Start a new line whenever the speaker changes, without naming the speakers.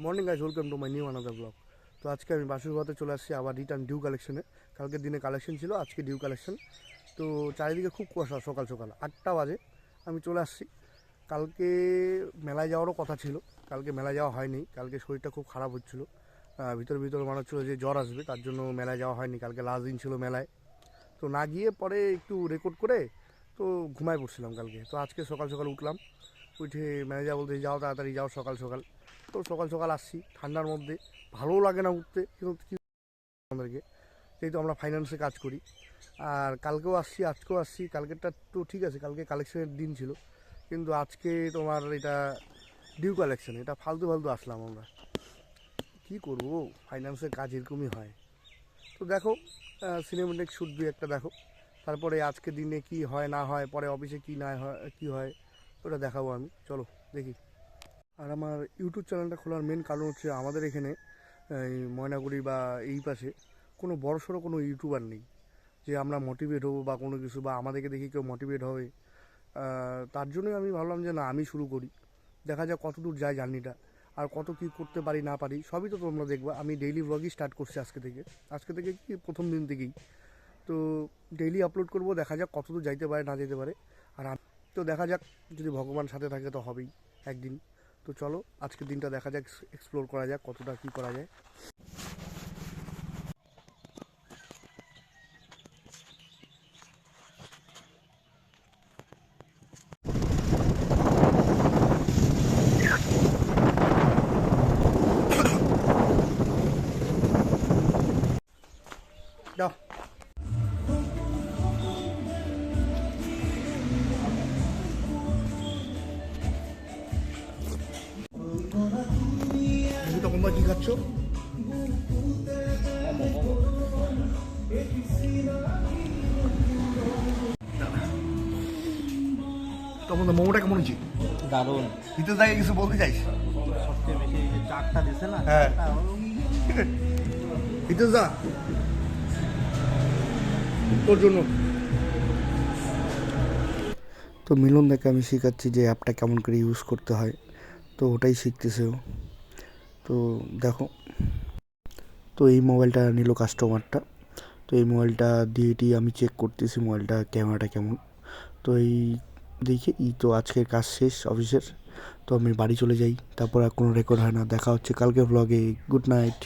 Morning guys, welcome to my new another blog. তো আজকে আমি বাসুরঘাটে চলে আসছি আবার রিটার্ন ডিউ কালেকশনে। কালকের দিনে কালেকশন ছিল, আজকে ডিউ কালেকশন। তো চারিদিকে খুব কুয়াশা, সকাল সকাল 8টা বাজে আমি চলে আসছি। কালকে মেলায় যাওয়ারও কথা ছিল, কালকে মেলায় যাওয়া হয়নি। কালকে শরীরটা খুব খারাপ হচ্ছিলো, ভিতর ভিতর মনে হচ্ছিলো যে জ্বর আসবে, তার জন্য মেলায় যাওয়া হয়নি। কালকে লাস্ট দিন ছিল মেলায়, তো না গিয়ে পরে একটু রেকর্ড করে তো ঘুমায় পড়ছিলাম কালকে। তো আজকে সকাল সকাল উঠলাম, উঠে ম্যানেজার বলতে যাও, তাড়াতাড়ি যাও সকাল সকাল। তো সকাল সকাল আসছি ঠান্ডার মধ্যে, ভালোও লাগে না উঠতে, কিন্তু কি আমাদেরকে, যেহেতু আমরা ফাইন্যান্সে কাজ করি। আর কালকেও আসছি, আজকেও আসছি। কালকেরটা তো ঠিক আছে, কালকে কালেকশনের দিন ছিল, কিন্তু আজকে তোমার এটা ডিউ কালেকশন, এটা ফালতু ফালতু আসলাম আমরা। কি করব, ফাইন্যান্সের কাজ এরকমই হয়। তো দেখো, সিনেমেটিক শ্যুট দুই একটা দেখো, তারপরে আজকে দিনে কি হয় না হয়, পরে অফিসে কি না হয় কী হয় ওটা দেখাবো আমি। চলো দেখি। আর আমার ইউটিউব চ্যানেলটা খোলার মেন কারণ হচ্ছে, আমাদের এখানে এই ময়নাগুড়ি বা এই পাশে কোনো বড়সড় কোনো ইউটিউবার নেই যে আমরা মোটিভেট হবো বা কোনো কিছু, বা আমাদেরকে দেখি কেউ মোটিভেট হবে। তার জন্যই আমি ভাবলাম যে না, আমি শুরু করি, দেখা যাক কত দূর যায় জার্নিটা, আর কত কী করতে পারি না পারি সবই তো তোমরা দেখবা। আমি ডেইলি ব্লগই স্টার্ট করছি আজকে থেকে কি প্রথম দিন থেকেই। তো ডেইলি আপলোড করব, দেখা যাক কত দূর যাইতে পারে না যেতে পারে। আর তো দেখা যাক, যদি ভগবান সাথে থাকে তো হবেই একদিন। তো চলো আজকের দিনটা দেখা যাক, এক্সপ্লোর করা যাক কতটা কী করা যায়। যাও, তুমি তখন বা কী খাচ্ছ? তখন তো মোমোটা কেমন হচ্ছে?
দারুণ।
হিতেশ দাকে কিছু বলতে চাইস?
সবচেয়ে বেশি এই যে চাটটা দিছে না,
হ্যাঁ।
চাটটা
হিতেশ দা, তোর জন্য। তো মিলন দাকে আমি শেখাচ্ছি যে অ্যাপটা কেমন করে ইউজ করতে হয়, তো ওটাই শিখতেছে ও। তো দেখো, তো এই মোবাইলটা নিল কাস্টমারটা। তো এই মোবাইলটা দিয়েটি আমি চেক করতেছি মোবাইলটা ক্যামেরাটা কেমন। তো এই দেখে তো আজকের কাজ শেষ অফিসের। তো আমি বাড়ি চলে যাই, তারপর আর কোনো রেকর্ড হয় না। দেখা হচ্ছে কালকে ব্লগে। Good night.